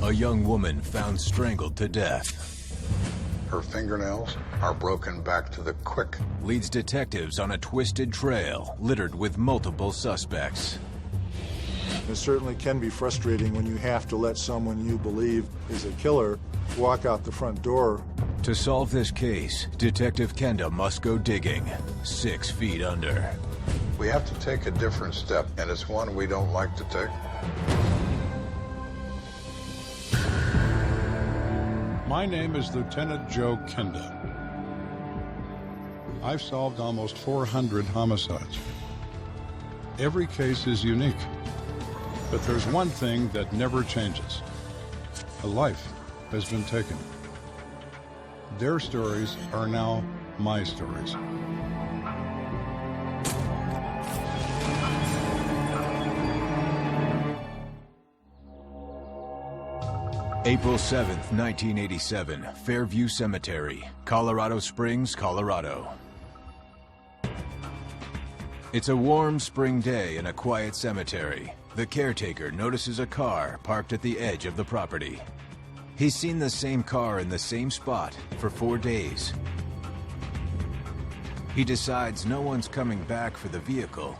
A young woman found strangled to death. Her fingernails are broken back to the quick. Leads detectives on a twisted trail littered with multiple suspects. It certainly can be frustrating when you have to let someone you believe is a killer walk out the front door. To solve this case, Detective Kenda must go digging 6 feet under. We have to take a different step, and it's one we don't like to take. My name is Lieutenant Joe Kenda. I've solved almost 400 homicides. Every case is unique, but there's one thing that never changes. A life has been taken. Their stories are now my stories. April 7th, 1987, Fairview Cemetery, Colorado Springs, Colorado. It's a warm spring day in a quiet cemetery. The caretaker notices a car parked at the edge of the property. He's seen the same car in the same spot for 4 days. He decides no one's coming back for the vehicle,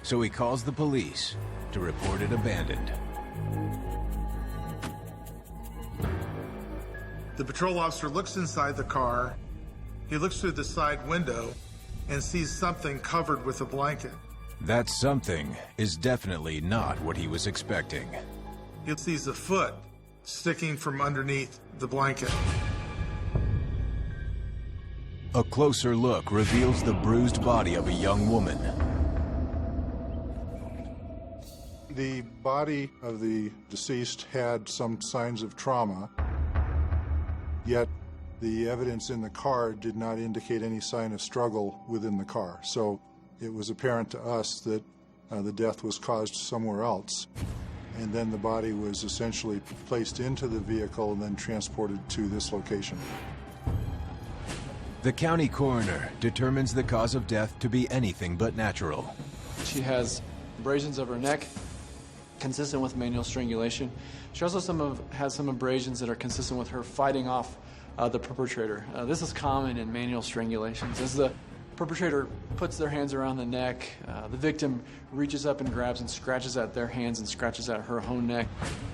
so he calls the police to report it abandoned. The patrol officer looks inside the car. He looks through the side window and sees something covered with a blanket. That something is definitely not what he was expecting. He sees a foot sticking from underneath the blanket. A closer look reveals the bruised body of a young woman. The body of the deceased had some signs of trauma, yet the evidence in the car did not indicate any sign of struggle within the car. So it was apparent to us that the death was caused somewhere else. And then the body was essentially placed into the vehicle and then transported to this location. The county coroner determines the cause of death to be anything but natural. She has abrasions of her neck, consistent with manual strangulation. She also has some abrasions that are consistent with her fighting off the perpetrator. This is common in manual strangulations. As the perpetrator puts their hands around the neck, the victim reaches up and grabs and scratches at their hands and scratches at her own neck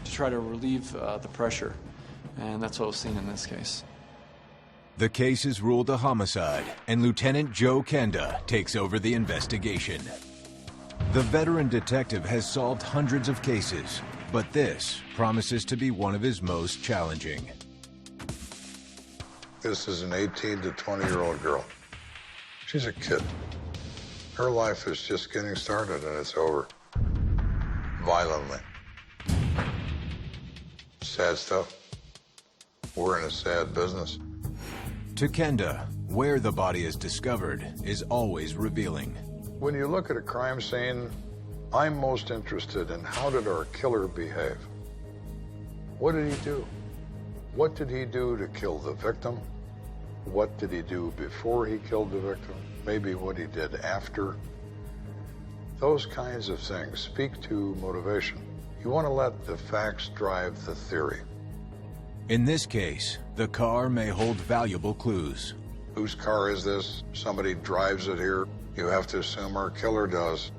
to try to relieve the pressure. And that's what was seen in this case. The case is ruled a homicide, and Lieutenant Joe Kenda takes over the investigation. The veteran detective has solved hundreds of cases, but this promises to be one of his most challenging. This is an 18 to 20-year-old girl. She's a kid. Her life is just getting started, and it's over. Violently. Sad stuff. We're in a sad business. To Kenda, where the body is discovered is always revealing. When you look at a crime scene, I'm most interested in how did our killer behave? What did he do? What did he do to kill the victim? What did he do before he killed the victim? Maybe what he did after. Those kinds of things speak to motivation. You want to let the facts drive the theory. In this case, the car may hold valuable clues. Whose car is this? Somebody drives it here. You have to assume our killer does.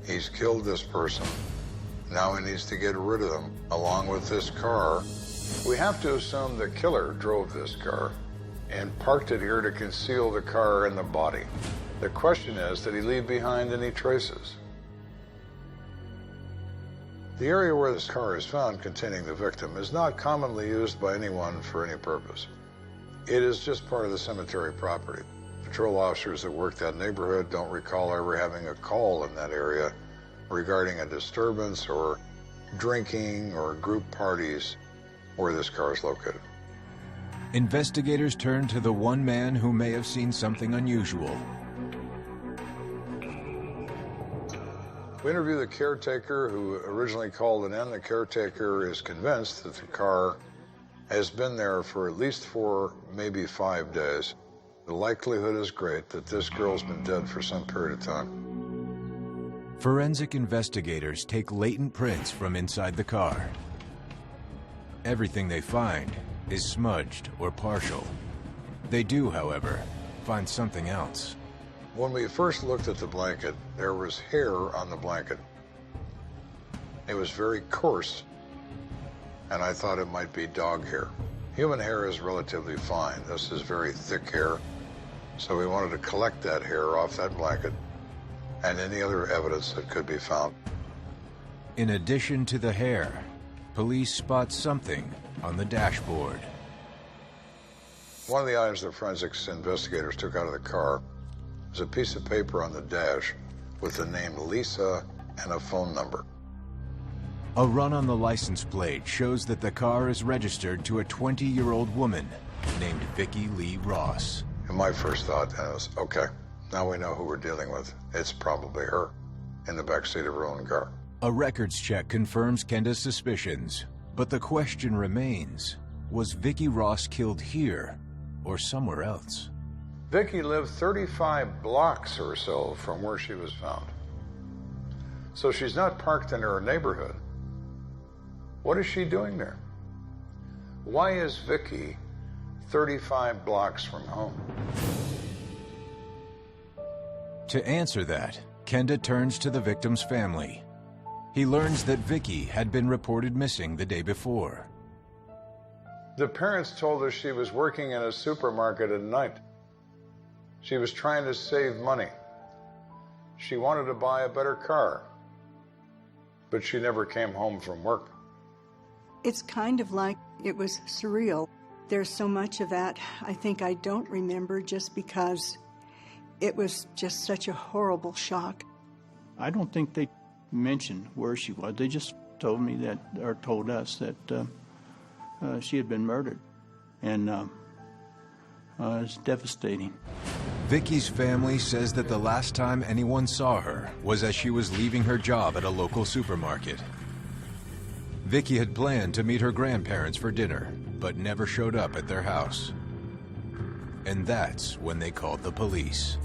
He's killed this person. Now he needs to get rid of them, along with this car. We have to assume the killer drove this car and parked it here to conceal the car and the body. The question is, did he leave behind any traces? The area where this car is found containing the victim is not commonly used by anyone for any purpose. It is just part of the cemetery property. Patrol officers that work that neighborhood don't recall ever having a call in that area regarding a disturbance or drinking or group parties where this car is located. Investigators turn to the one man who may have seen something unusual. We interview the caretaker who originally called it in. The caretaker is convinced that the car has been there for at least 4, maybe 5 days. The likelihood is great that this girl's been dead for some period of time. Forensic investigators take latent prints from inside the car. everything they find is smudged or partial. They do, however, find something else. When we first looked at the blanket, there was hair on the blanket. It was very coarse, and I thought it might be dog hair. Human hair is relatively fine. This is very thick hair, so we wanted to collect that hair off that blanket and any other evidence that could be found. In addition to the hair, police spot something on the dashboard. One of the items the forensics investigators took out of the car was a piece of paper on the dash with the name Lisa and a phone number. A run on the license plate shows that the car is registered to a 20-year-old woman named Vicki Lee Ross. And my first thought was, okay, now we know who we're dealing with. It's probably her in the backseat of her own car. A records check confirms Kenda's suspicions, but the question remains, was Vicki Ross killed here or somewhere else? Vicki lived 35 blocks or so from where she was found. So she's not parked in her neighborhood. What is she doing there? Why is Vicki 35 blocks from home? To answer that, Kenda turns to the victim's family. He learns that Vicki had been reported missing the day before. The parents told us she was working in a supermarket at night. She was trying to save money. She wanted to buy a better car, but she never came home from work. It's kind of like it was surreal. There's so much of that I think I don't remember just because it was just such a horrible shock. I don't think they mentioned where she was. They just told me that, or told us that she had been murdered, and it's devastating. Vicki's family says that the last time anyone saw her was as she was leaving her job at a local supermarket. Vicki had planned to meet her grandparents for dinner, but never showed up at their house. And that's when they called the police.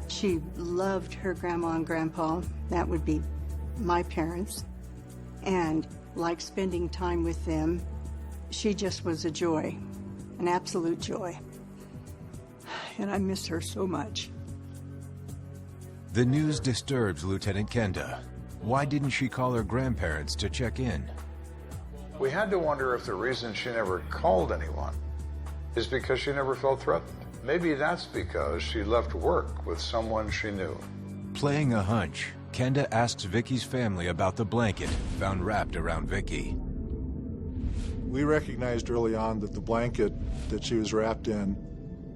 She loved her grandma and grandpa. That would be my parents. And liked spending time with them. She just was a joy, an absolute joy. And I miss her so much. The news disturbs Lieutenant Kenda. Why didn't she call her grandparents to check in? We had to wonder if the reason she never called anyone is because she never felt threatened. Maybe that's because she left work with someone she knew. Playing a hunch, Kenda asks Vicki's family about the blanket found wrapped around Vicki. We recognized early on that the blanket that she was wrapped in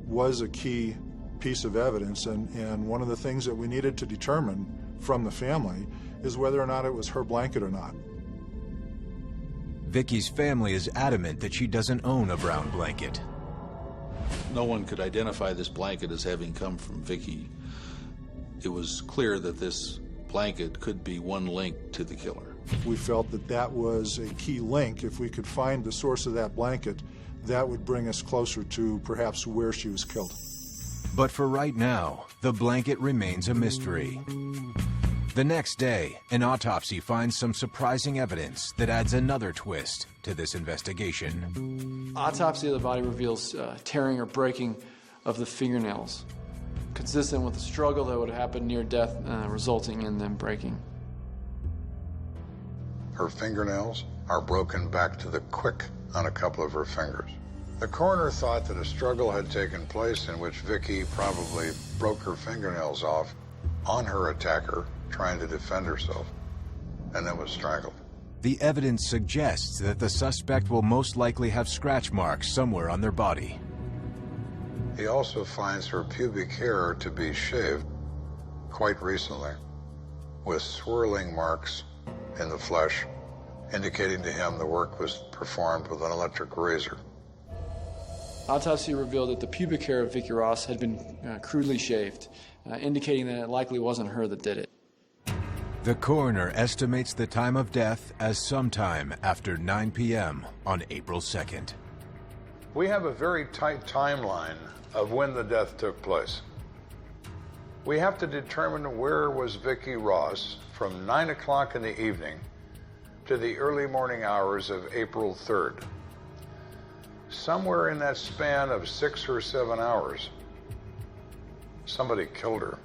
was a key piece of evidence, and one of the things that we needed to determine from the family is whether or not it was her blanket or not. Vicki's family is adamant that she doesn't own a brown blanket. No one could identify this blanket as having come from Vicki. It was clear that this blanket could be one link to the killer. We felt that that was a key link. If we could find the source of that blanket, that would bring us closer to perhaps where she was killed. But for right now, the blanket remains a mystery. The next day, an autopsy finds some surprising evidence that adds another twist to this investigation. Autopsy of the body reveals tearing or breaking of the fingernails, consistent with the struggle that would have happened near death, resulting in them breaking. Her fingernails are broken back to the quick on a couple of her fingers. The coroner thought that a struggle had taken place in which Vicki probably broke her fingernails off on her attacker, trying to defend herself, and then was strangled. The evidence suggests that the suspect will most likely have scratch marks somewhere on their body. He also finds her pubic hair to be shaved quite recently, with swirling marks in the flesh, indicating to him the work was performed with an electric razor. Autopsy revealed that the pubic hair of Vicki Ross had been crudely shaved, indicating that it likely wasn't her that did it. The coroner estimates the time of death as sometime after 9 p.m. on April 2nd. We have a very tight timeline of when the death took place. We have to determine where was Vicki Ross from 9 o'clock in the evening to the early morning hours of April 3rd. Somewhere in that span of 6 or 7 hours, somebody killed her.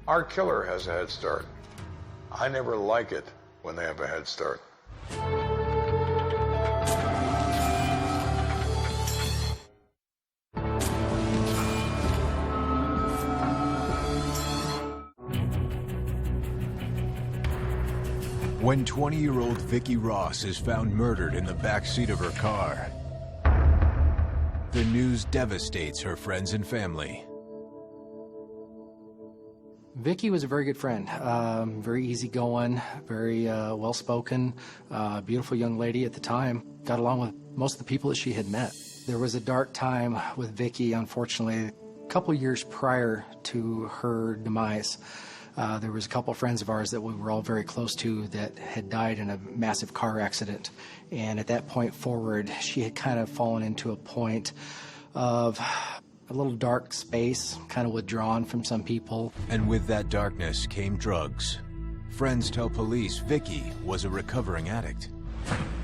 Our killer has a head start. I never like it when they have a head start. When 20-year-old Vicki Ross is found murdered in the backseat of her car, the news devastates her friends and family. Vicki was a very good friend, very easygoing, very well-spoken, beautiful young lady at the time. Got along with most of the people that she had met. There was a dark time with Vicki, unfortunately. A couple years prior to her demise, there was a couple of friends of ours that we were all very close to that had died in a massive car accident. And at that point forward, she had kind of fallen into a point of a little dark space, kind of withdrawn from some people. And with that darkness came drugs. Friends tell police Vicki was a recovering addict.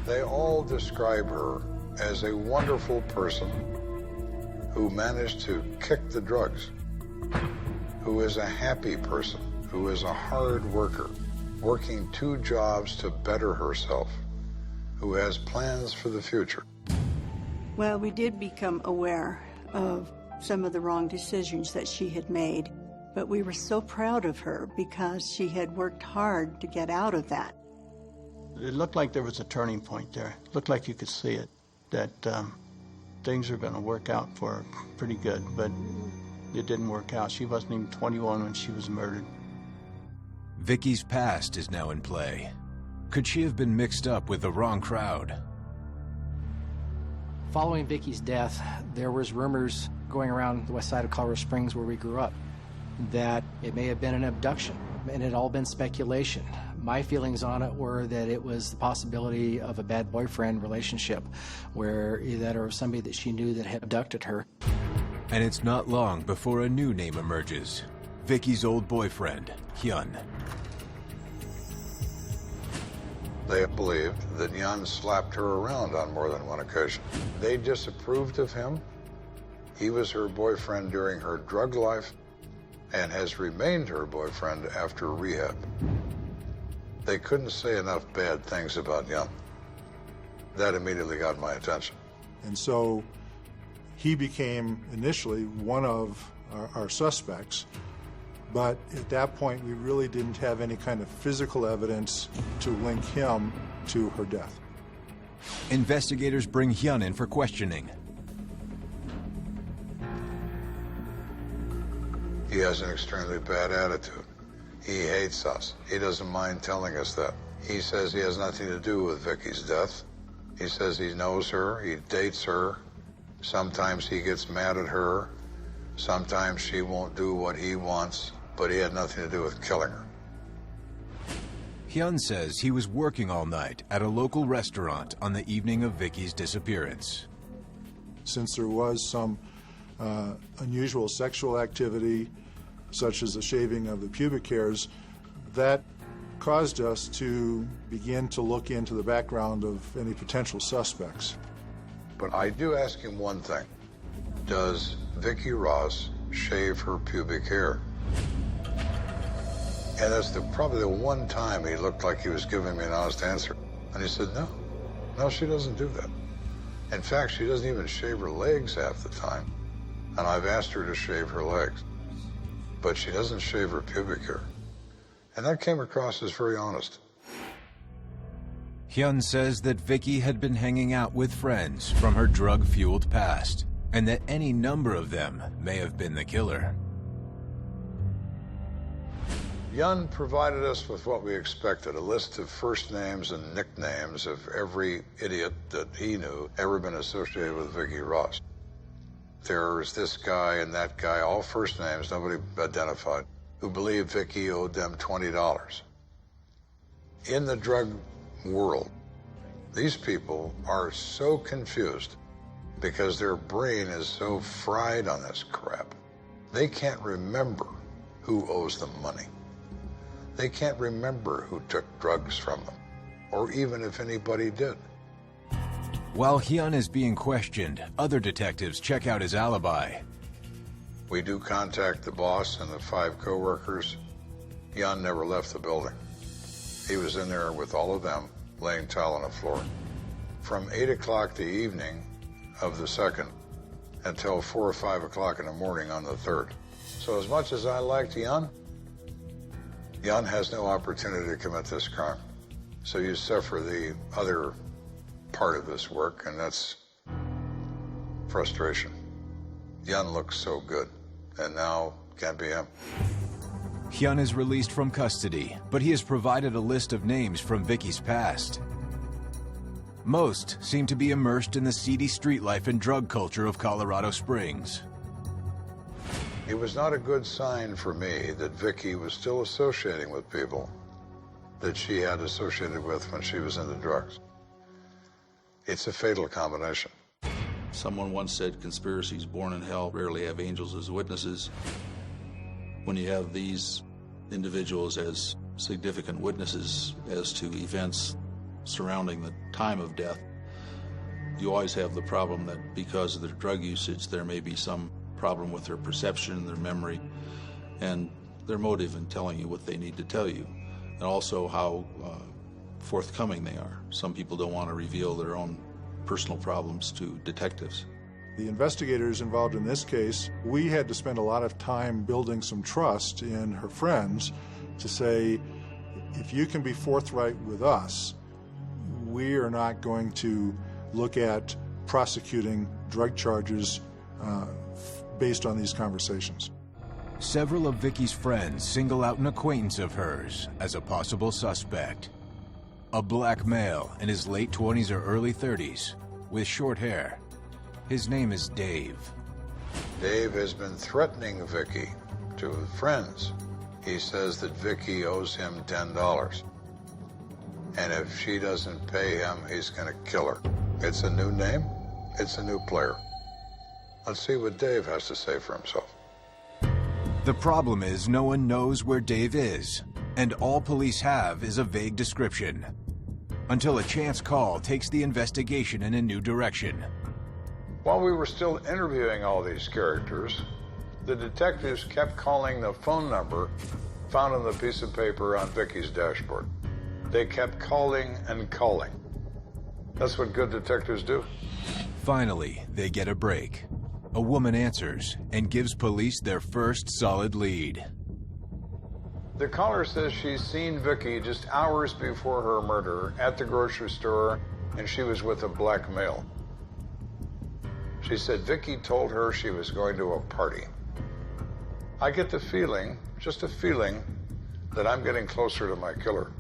They all describe her as a wonderful person who managed to kick the drugs, who is a happy person, who is a hard worker, working 2 jobs to better herself, who has plans for the future. Well, we did become aware of some of the wrong decisions that she had made, but we were so proud of her because she had worked hard to get out of that. It looked like there was a turning point there. It looked like you could see it, that things are going to work out for her pretty good, but it didn't work out. She wasn't even 21 when she was murdered. Vicki's past is now in play. Could she have been mixed up with the wrong crowd? Following Vicki's death, there was rumors going around the west side of Colorado Springs where we grew up that it may have been an abduction, and it had all been speculation. My feelings on it were that it was the possibility of a bad boyfriend relationship, where that or somebody that she knew that had abducted her. And it's not long before a new name emerges. Vicki's old boyfriend, Hyun. They believed that Jan slapped her around on more than one occasion. They disapproved of him. He was her boyfriend during her drug life and has remained her boyfriend after rehab. They couldn't say enough bad things about Jan. That immediately got my attention. And so he became initially one of our suspects, but at that point we really didn't have any kind of physical evidence to link him to her death. Investigators bring Hyun in for questioning. He has an extremely bad attitude. He hates us. He doesn't mind telling us that. He says he has nothing to do with Vicki's death. He says he knows her, he dates her. Sometimes he gets mad at her. Sometimes she won't do what he wants, but he had nothing to do with killing her. Hyun says he was working all night at a local restaurant on the evening of Vicki's disappearance. Since there was some unusual sexual activity, such as the shaving of the pubic hairs, that caused us to begin to look into the background of any potential suspects. But I do ask him one thing. Does Vicki Ross shave her pubic hair? And that's probably the one time he looked like he was giving me an honest answer. And he said, no, she doesn't do that. In fact, she doesn't even shave her legs half the time. And I've asked her to shave her legs. But she doesn't shave her pubic hair. And that came across as very honest. Hyun says that Vicki had been hanging out with friends from her drug-fueled past, and that any number of them may have been the killer. Hyun provided us with what we expected, a list of first names and nicknames of every idiot that he knew ever been associated with Vicki Ross. There's this guy and that guy, all first names, nobody identified, who believed Vicki owed them $20. In the drug world, these people are so confused because their brain is so fried on this crap. They can't remember who owes them money. They can't remember who took drugs from them. or even if anybody did. While Hyun is being questioned, other detectives check out his alibi. We do contact the boss and the 5 co-workers. Hyun never left the building. He was in there with all of them, laying tile on the floor. From 8 o'clock the evening of the 2nd until 4 or 5 o'clock in the morning on the 3rd. So as much as I liked Hyun has no opportunity to commit this crime. So you suffer the other part of this work, and that's frustration. Hyun looks so good, and now can't be him. Hyun is released from custody, but he has provided a list of names from Vicky's past. Most seem to be immersed in the seedy street life and drug culture of Colorado Springs. It was not a good sign for me that Vicky was still associating with people that she had associated with when she was into drugs. It's a fatal combination. Someone once said conspiracies born in hell rarely have angels as witnesses. When you have these individuals as significant witnesses as to events surrounding the time of death, you always have the problem that because of their drug usage, there may be some problem with their perception, their memory, and their motive in telling you what they need to tell you, and also how forthcoming they are. Some people don't want to reveal their own personal problems to detectives. The investigators involved in this case, we had to spend a lot of time building some trust in her friends to say, if you can be forthright with us, we are not going to look at prosecuting drug charges based on these conversations. Several of Vicky's friends single out an acquaintance of hers as a possible suspect. A black male in his late 20s or early 30s with short hair. His name is Dave. Dave has been threatening Vicky to friends. He says that Vicky owes him $10. And if she doesn't pay him, he's gonna kill her. It's a new name, it's a new player. Let's see what Dave has to say for himself. The problem is no one knows where Dave is, and all police have is a vague description. Until a chance call takes the investigation in a new direction. While we were still interviewing all these characters, the detectives kept calling the phone number found on the piece of paper on Vicky's dashboard. They kept calling and calling. That's what good detectives do. Finally, they get a break. A woman answers and gives police their first solid lead. The caller says she's seen Vicky just hours before her murder at the grocery store, and she was with a black male. She said Vicky told her she was going to a party. I get the feeling, just a feeling, that I'm getting closer to my killer.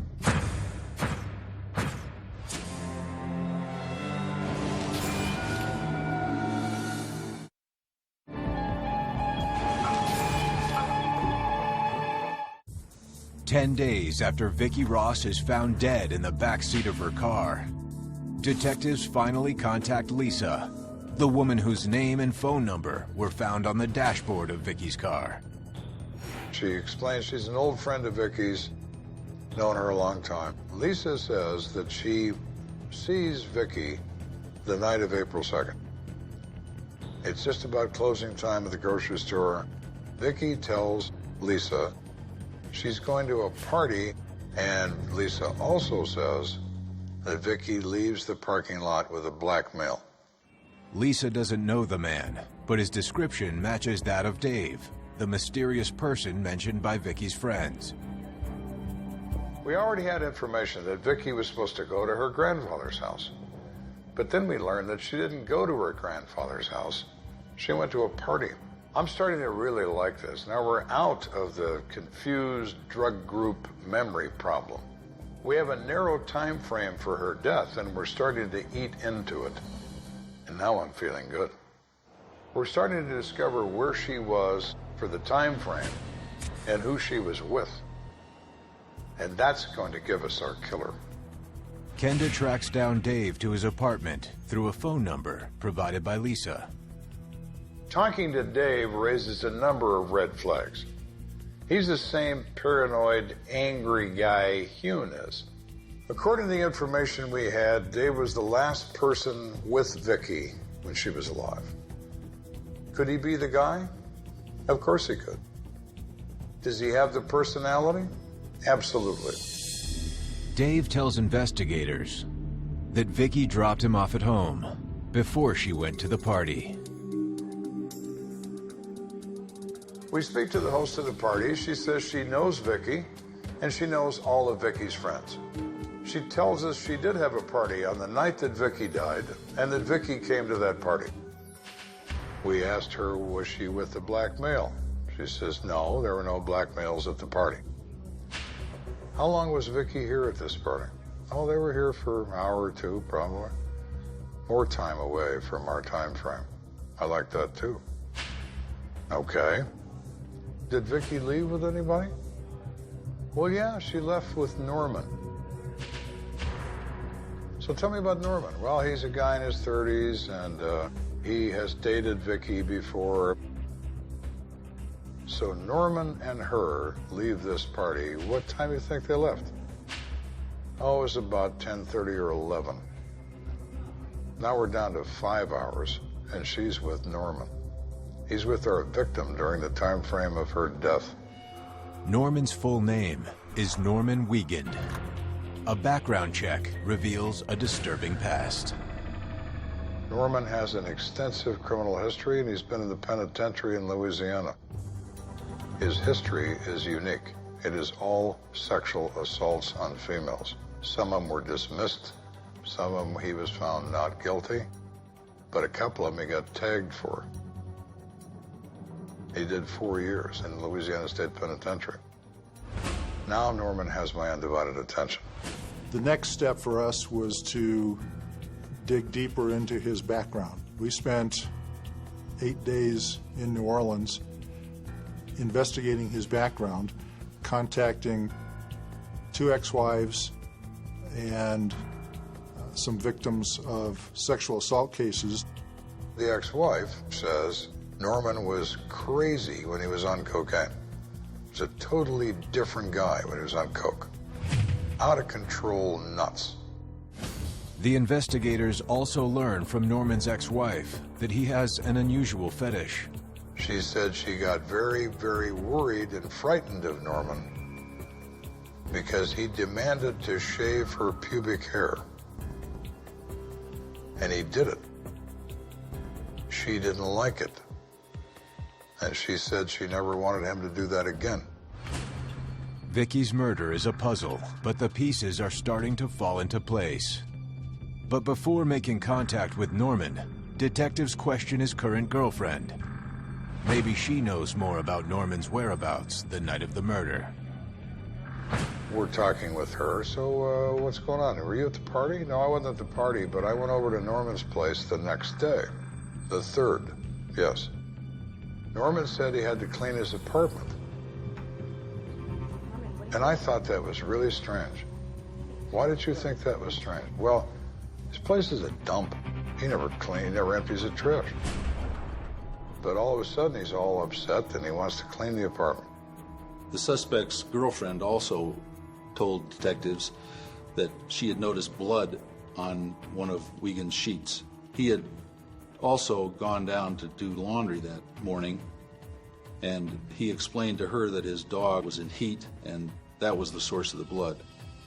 "10 days after Vicky Ross is found dead in the backseat of her car, detectives finally contact Lisa, the woman whose name and phone number were found on the dashboard of Vicky's car. She explains she's an old friend of Vicky's, known her a long time. Lisa says that she sees Vicky the night of April 2nd. It's just about closing time at the grocery store. Vicky tells Lisa she's going to a party, and Lisa also says that Vicky leaves the parking lot with a black male. Lisa doesn't know the man, but his description matches that of Dave, the mysterious person mentioned by Vicky's friends. We already had information that Vicky was supposed to go to her grandfather's house. But then we learned that she didn't go to her grandfather's house. She went to a party. I'm starting to really like this. Now we're out of the confused drug group memory problem. We have a narrow time frame for her death, and we're starting to eat into it. And now I'm feeling good. We're starting to discover where she was for the time frame and who she was with. And that's going to give us our killer. Kenda tracks down Dave to his apartment through a phone number provided by Lisa. Talking to Dave raises a number of red flags. He's the same paranoid, angry guy Hyun is. According to the information we had, Dave was the last person with Vicky when she was alive. Could he be the guy? Of course he could. Does he have the personality? Absolutely. Dave tells investigators that Vicky dropped him off at home before she went to the party. We speak to the host of the party. She says she knows Vicky, and she knows all of Vicky's friends. She tells us she did have a party on the night that Vicky died, and that Vicky came to that party. We asked her, was she with a black male? She says, no, there were no black males at the party. How long was Vicky here at this party? Oh, they were here for an hour or two, probably. More time away from our time frame. I like that, too. Okay. Did Vicky leave with anybody? Well, yeah, she left with Norman. So tell me about Norman. Well, he's a guy in his 30s, and he has dated Vicky before. So Norman and her leave this party. What time do you think they left? Oh, it was about 10:30 or 11. Now we're down to 5 hours, and she's with Norman. He's with our victim during the time frame of her death. Norman's full name is Norman Wiegand. A background check reveals a disturbing past. Norman has an extensive criminal history, and he's been in the penitentiary in Louisiana. His history is unique. It is all sexual assaults on females. Some of them were dismissed. Some of them he was found not guilty. But a couple of them he got tagged for. He did 4 years in Louisiana State Penitentiary. Now Norman has my undivided attention. The next step for us was to dig deeper into his background. We spent 8 days in New Orleans investigating his background, contacting 2 ex-wives and some victims of sexual assault cases. The ex-wife says Norman was crazy when he was on cocaine. He was a totally different guy when he was on coke. Out of control nuts. The investigators also learn from Norman's ex-wife that he has an unusual fetish. She said she got very, very worried and frightened of Norman because he demanded to shave her pubic hair. And he did it. She didn't like it. And she said she never wanted him to do that again. Vicky's murder is a puzzle, but the pieces are starting to fall into place. But before making contact with Norman, detectives question his current girlfriend. Maybe she knows more about Norman's whereabouts the night of the murder. We're talking with her, so what's going on? Were you at the party? No, I wasn't at the party, but I went over to Norman's place the next day. The 3rd, yes. Norman said he had to clean his apartment. And I thought that was really strange. Why did you think that was strange? Well, his place is a dump. He never empties the trash. But all of a sudden, he's all upset and he wants to clean the apartment. The suspect's girlfriend also told detectives that she had noticed blood on one of Wiegand's sheets. He had also gone down to do laundry that morning, and he explained to her that his dog was in heat, and that was the source of the blood.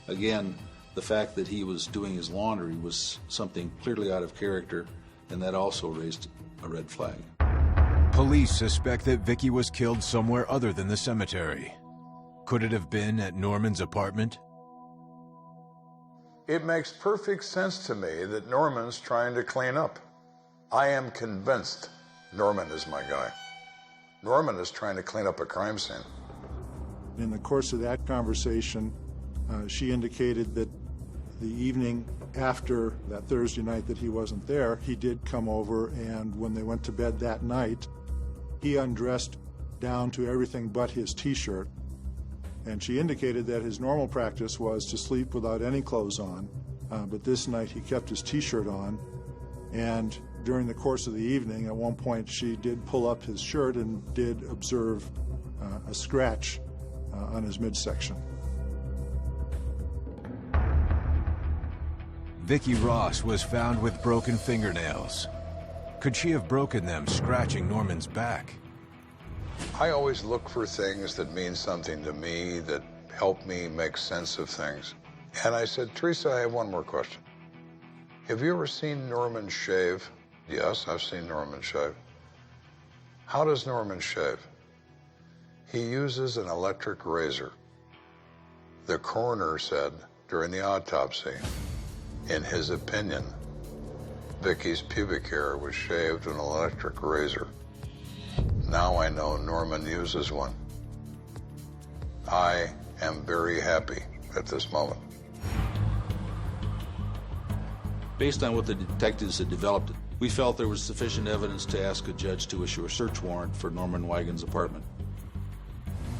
Again, the fact that he was doing his laundry was something clearly out of character, and that also raised a red flag. Police suspect that Vicky was killed somewhere other than the cemetery. Could it have been at Norman's apartment? It makes perfect sense to me that Norman's trying to clean up. I am convinced Norman is my guy. Norman is trying to clean up a crime scene. In the course of that conversation, she indicated that the evening after that Thursday night that he wasn't there, he did come over, and when they went to bed that night, he undressed down to everything but his T-shirt. And she indicated that his normal practice was to sleep without any clothes on, but this night he kept his T-shirt on. And during the course of the evening, at one point, she did pull up his shirt and did observe a scratch on his midsection. Vicki Ross was found with broken fingernails. Could she have broken them scratching Norman's back? I always look for things that mean something to me, that help me make sense of things. And I said, Teresa, I have one more question. Have you ever seen Norman shave? Yes, I've seen Norman shave. How does Norman shave? He uses an electric razor. The coroner said during the autopsy, in his opinion, Vicki's pubic hair was shaved with an electric razor. Now I know Norman uses one. I am very happy at this moment. Based on what the detectives had developed, we felt there was sufficient evidence to ask a judge to issue a search warrant for Norman Wigan's apartment.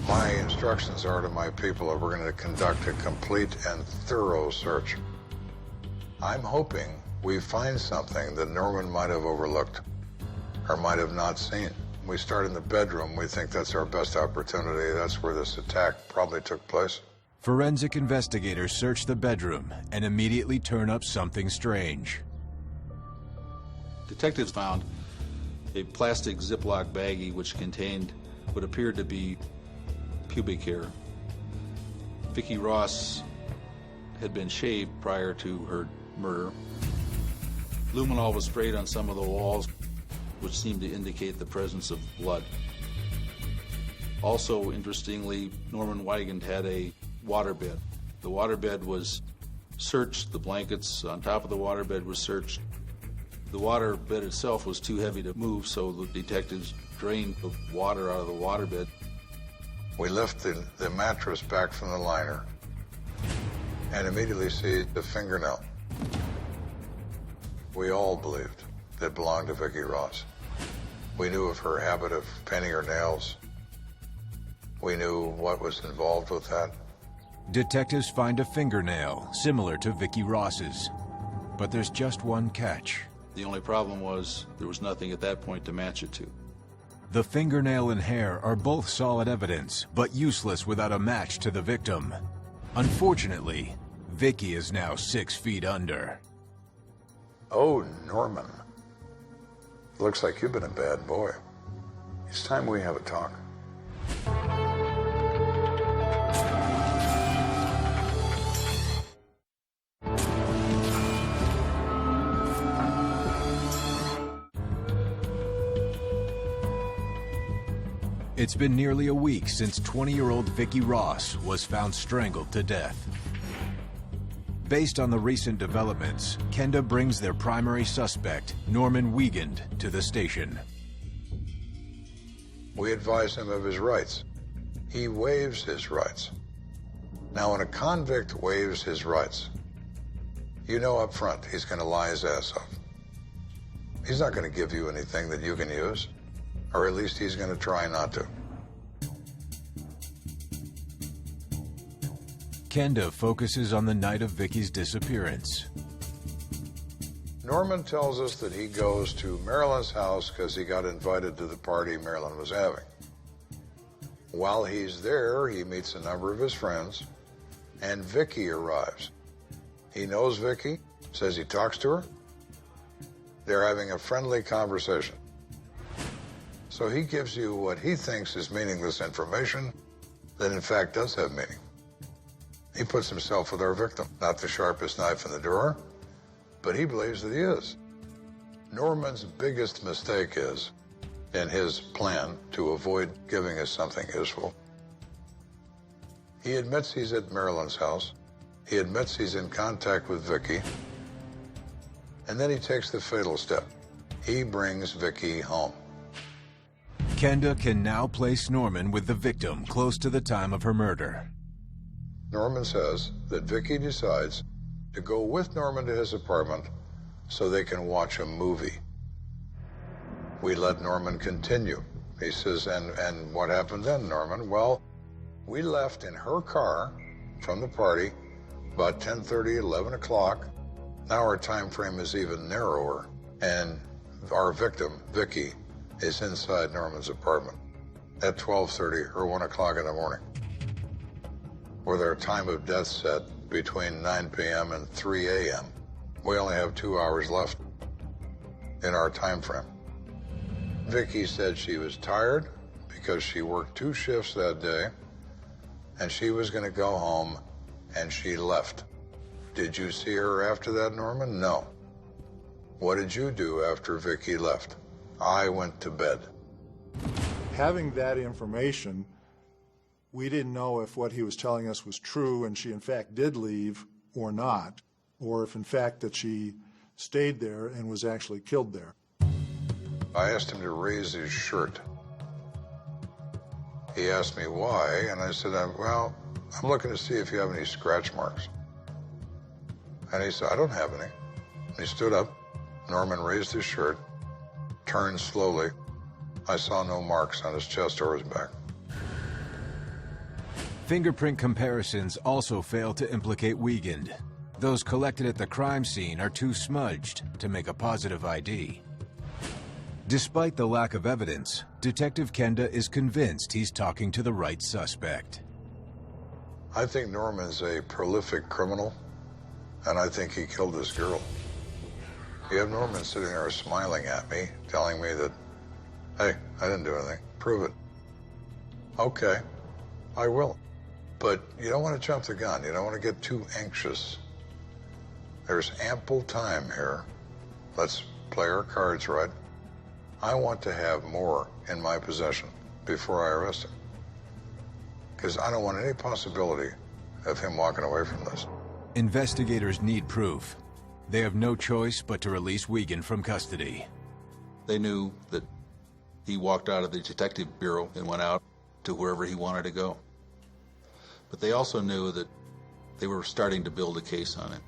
My instructions are to my people that we're going to conduct a complete and thorough search. I'm hoping we find something that Norman might have overlooked or might have not seen. We start in the bedroom. We think that's our best opportunity. That's where this attack probably took place. Forensic investigators search the bedroom and immediately turn up something strange. Detectives found a plastic Ziploc baggie which contained what appeared to be pubic hair. Vicki Ross had been shaved prior to her murder. Luminol was sprayed on some of the walls, which seemed to indicate the presence of blood. Also, interestingly, Norman Wigan had a waterbed. The waterbed was searched. The blankets on top of the waterbed was searched. The waterbed itself was too heavy to move, so the detectives drained the water out of the waterbed. We lift the mattress back from the liner and immediately see the fingernail. We all believed that it belonged to Vicki Ross. We knew of her habit of painting her nails. We knew what was involved with that. Detectives find a fingernail similar to Vicki Ross's, but there's just one catch. The only problem was there was nothing at that point to match it to. The fingernail and hair are both solid evidence, but useless without a match to the victim. Unfortunately, Vicki is now 6 feet under. Oh, Norman. Looks like you've been a bad boy. It's time we have a talk. It's been nearly a week since 20-year-old Vicki Ross was found strangled to death. Based on the recent developments, Kenda brings their primary suspect, Norman Wigan, to the station. We advise him of his rights. He waives his rights. Now, when a convict waives his rights, you know up front he's going to lie his ass off. He's not going to give you anything that you can use, or at least he's going to try not to. Kenda focuses on the night of Vicki's disappearance. Norman tells us that he goes to Marilyn's house because he got invited to the party Marilyn was having. While he's there, he meets a number of his friends, and Vicki arrives. He knows Vicki, says he talks to her. They're having a friendly conversation. So he gives you what he thinks is meaningless information that in fact does have meaning. He puts himself with our victim, not the sharpest knife in the drawer, but he believes that he is. Norman's biggest mistake is, in his plan to avoid giving us something useful, he admits he's at Marilyn's house, he admits he's in contact with Vicki, and then he takes the fatal step. He brings Vicki home. Kenda can now place Norman with the victim close to the time of her murder. Norman says that Vicki decides to go with Norman to his apartment so they can watch a movie. We let Norman continue. He says, and what happened then, Norman? Well, we left in her car from the party about 10:30, 11 o'clock. Now our time frame is even narrower, and our victim, Vicki, is inside Norman's apartment at 12:30 or 1 o'clock in the morning, with our time of death set between 9 p.m. and 3 a.m. We only have 2 hours left in our time frame. Vicky said she was tired because she worked 2 shifts that day, and she was going to go home, and she left. Did you see her after that, Norman? No. What did you do after Vicky left? I went to bed. Having that information, we didn't know if what he was telling us was true and she in fact did leave or not, or if in fact that she stayed there and was actually killed there. I asked him to raise his shirt. He asked me why, and I said, well, I'm looking to see if you have any scratch marks. And he said, I don't have any. And he stood up. Norman raised his shirt, turned slowly. I saw no marks on his chest or his back. Fingerprint comparisons also fail to implicate Wiegand. Those collected at the crime scene are too smudged to make a positive ID. Despite the lack of evidence, Detective Kenda is convinced he's talking to the right suspect. I think Norman's a prolific criminal, and I think he killed this girl. You have Norman sitting there smiling at me, telling me that, hey, I didn't do anything. Prove it. Okay, I will. But you don't want to jump the gun. You don't want to get too anxious. There's ample time here. Let's play our cards right. I want to have more in my possession before I arrest him, because I don't want any possibility of him walking away from this. Investigators need proof. They have no choice but to release Wiegand from custody. They knew that he walked out of the detective bureau and went out to wherever he wanted to go. But they also knew that they were starting to build a case on him.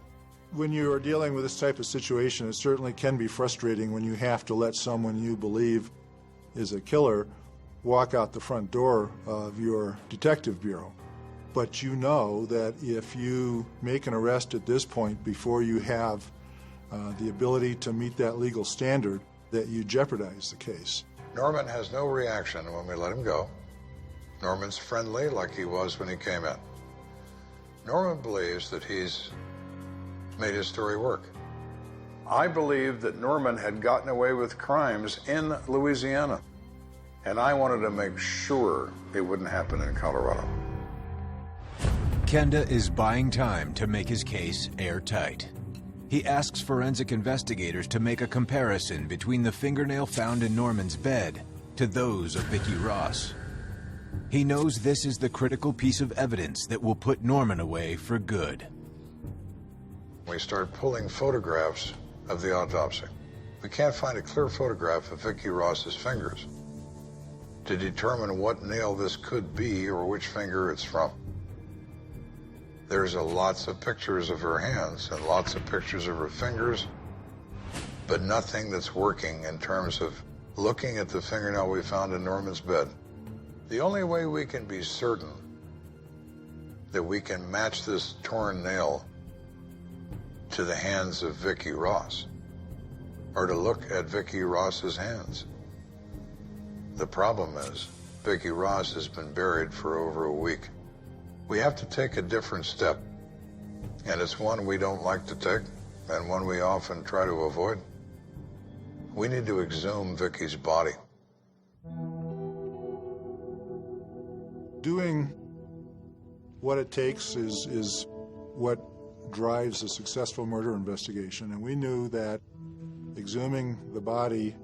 When you are dealing with this type of situation, it certainly can be frustrating when you have to let someone you believe is a killer walk out the front door of your detective bureau. But you know that if you make an arrest at this point before you have the ability to meet that legal standard, that you jeopardize the case. Norman has no reaction when we let him go. Norman's friendly like he was when he came in. Norman believes that he's made his story work. I believed that Norman had gotten away with crimes in Louisiana, and I wanted to make sure it wouldn't happen in Colorado. Kenda is buying time to make his case airtight. He asks forensic investigators to make a comparison between the fingernail found in Norman's bed to those of Vicki Ross. He knows this is the critical piece of evidence that will put Norman away for good. We start pulling photographs of the autopsy. We can't find a clear photograph of Vicki Ross's fingers to determine what nail this could be or which finger it's from. There's lots of pictures of her hands and lots of pictures of her fingers, but nothing that's working in terms of looking at the fingernail we found in Norman's bed. The only way we can be certain that we can match this torn nail to the hands of Vicki Ross, or to look at Vicki Ross's hands. The problem is, Vicki Ross has been buried for over a week. We have to take a different step, and it's one we don't like to take, and one we often try to avoid. We need to exhume Vicki's body. Doing what it takes is what drives a successful murder investigation, and we knew that exhuming the body,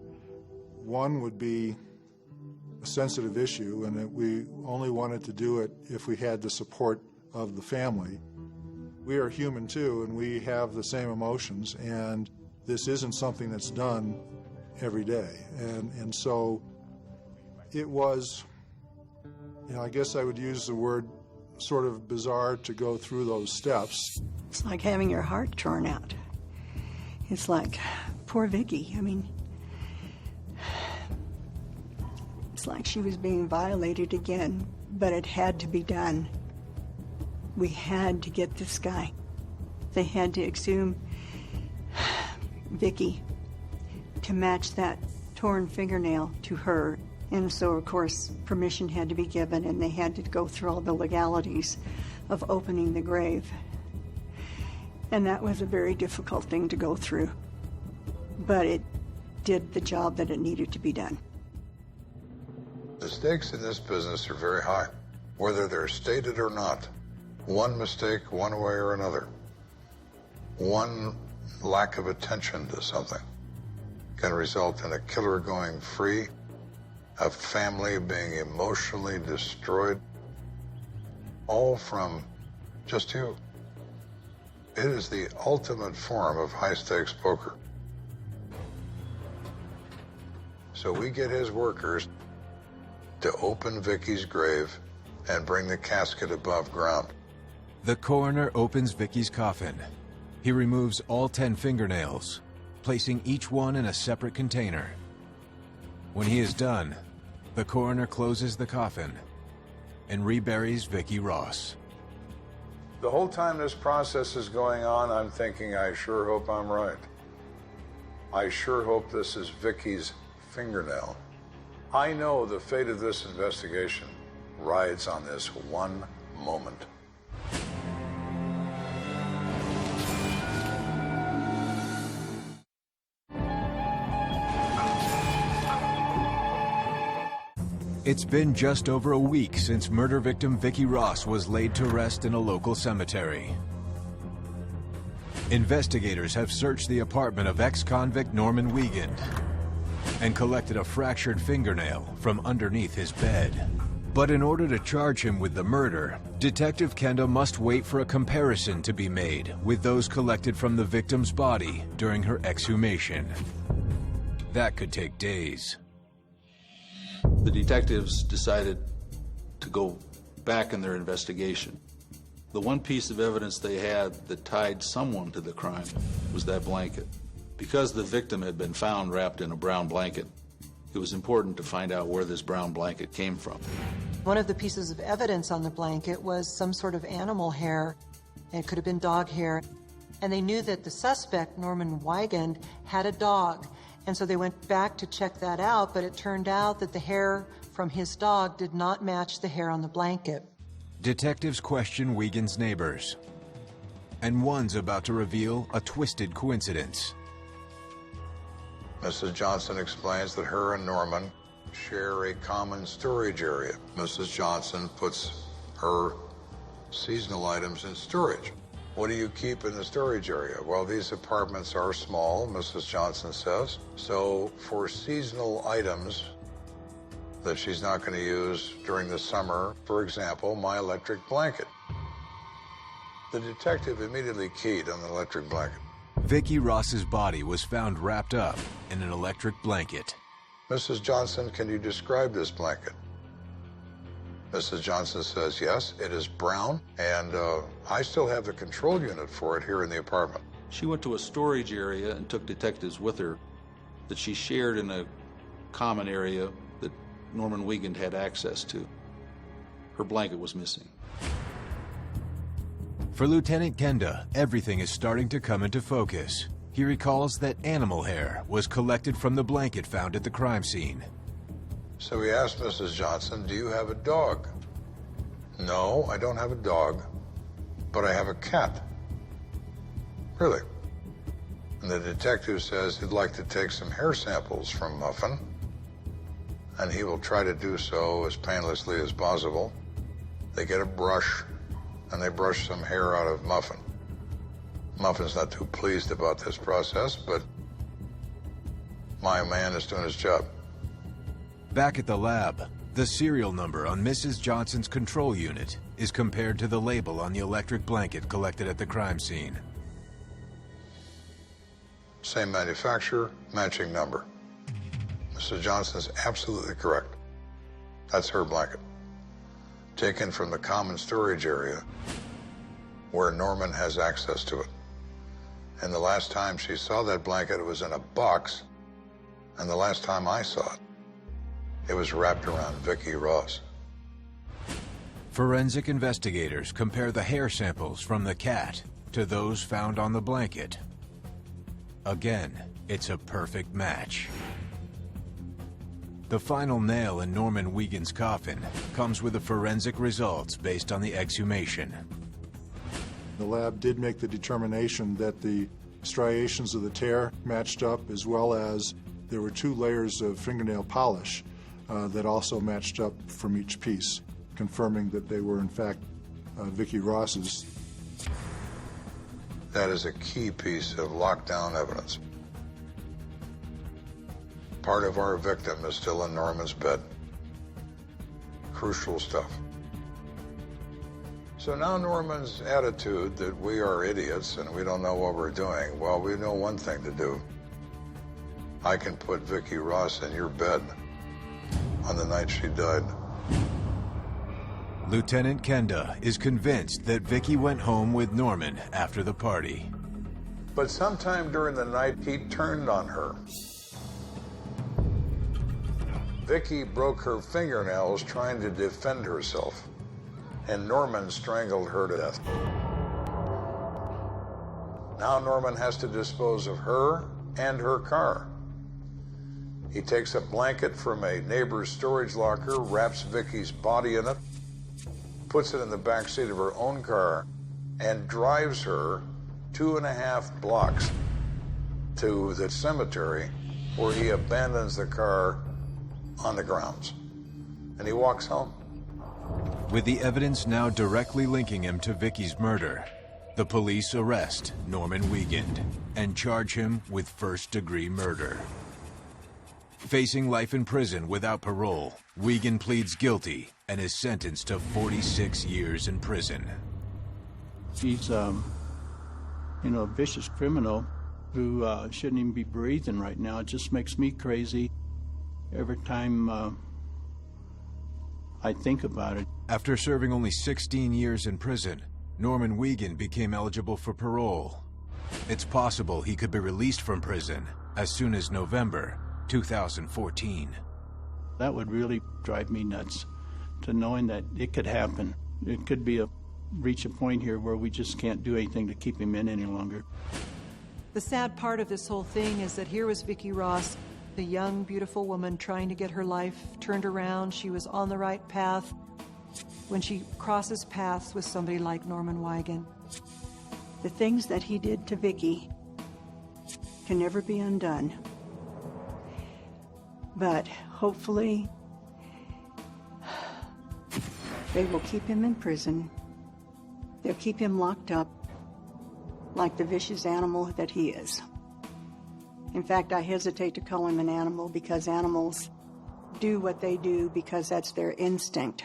one, would be a sensitive issue, and that we only wanted to do it if we had the support of the family. We are human too, and we have the same emotions, and this isn't something that's done every day. And so it was, I guess I would use the word sort of bizarre to go through those steps. It's like having your heart torn out. It's like, poor Vicki. I mean, it's like she was being violated again, but it had to be done. We had to get this guy. They had to exhume Vicki to match that torn fingernail to her. And so, of course, permission had to be given, and they had to go through all the legalities of opening the grave. And that was a very difficult thing to go through. But it did the job that it needed to be done. The stakes in this business are very high, whether they're stated or not. One mistake, one way or another, one lack of attention to something can result in a killer going free, a family being emotionally destroyed, all from just you. It is the ultimate form of high-stakes poker. So we get his workers to open Vicky's grave and bring the casket above ground. The coroner opens Vicky's coffin. He removes all 10 fingernails, placing each one in a separate container. When he is done, the coroner closes the coffin and reburies Vicky Ross. The whole time this process is going on, I'm thinking, I sure hope I'm right. I sure hope this is Vicky's fingernail. I know the fate of this investigation rides on this one moment. It's been just over a week since murder victim Vicky Ross was laid to rest in a local cemetery. Investigators have searched the apartment of ex-convict Norman Wiegand and collected a fractured fingernail from underneath his bed. But in order to charge him with the murder, Detective Kenda must wait for a comparison to be made with those collected from the victim's body during her exhumation. That could take days. The detectives decided to go back in their investigation. The one piece of evidence they had that tied someone to the crime was that blanket. Because the victim had been found wrapped in a brown blanket, it was important to find out where this brown blanket came from. One of the pieces of evidence on the blanket was some sort of animal hair. It could have been dog hair. And they knew that the suspect, Norman Wiegand, had a dog. And so they went back to check that out, but it turned out that the hair from his dog did not match the hair on the blanket. Detectives question Wiegand's neighbors, and one's about to reveal a twisted coincidence. Mrs. Johnson explains that her and Norman share a common storage area. Mrs. Johnson puts her seasonal items in storage. What do you keep in the storage area? Well, these apartments are small, Mrs. Johnson says. So for seasonal items that she's not going to use during the summer, for example, my electric blanket. The detective immediately keyed on the electric blanket. Vicky Ross's body was found wrapped up in an electric blanket. Mrs. Johnson, can you describe this blanket? Mrs. Johnson says, yes, it is brown, and I still have the control unit for it here in the apartment. She went to a storage area and took detectives with her that she shared in a common area that Norman Wiegand had access to. Her blanket was missing. For Lieutenant Kenda, everything is starting to come into focus. He recalls that animal hair was collected from the blanket found at the crime scene. So he asked Mrs. Johnson, do you have a dog? No, I don't have a dog, but I have a cat. Really? And the detective says he'd like to take some hair samples from Muffin, and he will try to do so as painlessly as possible. They get a brush, and they brush some hair out of Muffin. Muffin's not too pleased about this process, but my man is doing his job. Back at the lab, the serial number on Mrs. Johnson's control unit is compared to the label on the electric blanket collected at the crime scene. Same manufacturer, matching number. Mrs. Johnson's absolutely correct. That's her blanket. Taken from the common storage area where Norman has access to it. And the last time she saw that blanket, it was in a box. And the last time I saw it, it was wrapped around Vicky Ross. Forensic investigators compare the hair samples from the cat to those found on the blanket. Again, it's a perfect match. The final nail in Norman Wiegand's coffin comes with the forensic results based on the exhumation. The lab did make the determination that the striations of the tear matched up, as well as there were 2 layers of fingernail polish that also matched up from each piece, confirming that they were in fact Vicki Ross's. That is a key piece of lockdown evidence. Part of our victim is still in Norman's bed. Crucial stuff. So now Norman's attitude that we are idiots and we don't know what we're doing, well, we know one thing to do. I can put Vicki Ross in your bed on the night she died. Lieutenant Kenda is convinced that Vicki went home with Norman after the party. But sometime during the night, he turned on her. Vicki broke her fingernails trying to defend herself, and Norman strangled her to death. Now Norman has to dispose of her and her car. He takes a blanket from a neighbor's storage locker, wraps Vicki's body in it, puts it in the backseat of her own car, and drives her 2.5 blocks to the cemetery where he abandons the car on the grounds. And he walks home. With the evidence now directly linking him to Vicki's murder, the police arrest Norman Wiegand and charge him with first-degree murder. Facing life in prison without parole, Wiegand pleads guilty and is sentenced to 46 years in prison. He's, a vicious criminal who shouldn't even be breathing right now. It just makes me crazy every time I think about it. After serving only 16 years in prison, Norman Wiegand became eligible for parole. It's possible he could be released from prison as soon as November 2014. That would really drive me nuts, to knowing that it could happen. It could be reach a point here where we just can't do anything to keep him in any longer. The sad part of this whole thing is that here was Vicki Ross, the young, beautiful woman trying to get her life turned around. She was on the right path when she crosses paths with somebody like Norman Wiegand. The things that he did to Vicki can never be undone. But hopefully, they will keep him in prison. They'll keep him locked up like the vicious animal that he is. In fact, I hesitate to call him an animal because animals do what they do because that's their instinct.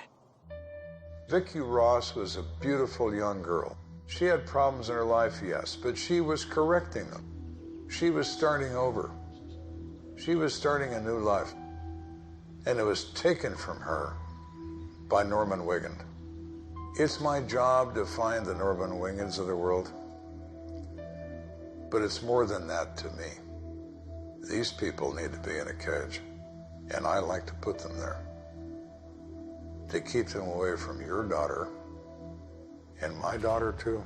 Vicki Ross was a beautiful young girl. She had problems in her life, yes, but she was correcting them. She was starting over. She was starting a new life. And it was taken from her by Norman Wiegand. It's my job to find the Norman Wiegands of the world. But it's more than that to me. These people need to be in a cage, and I like to put them there to keep them away from your daughter and my daughter too.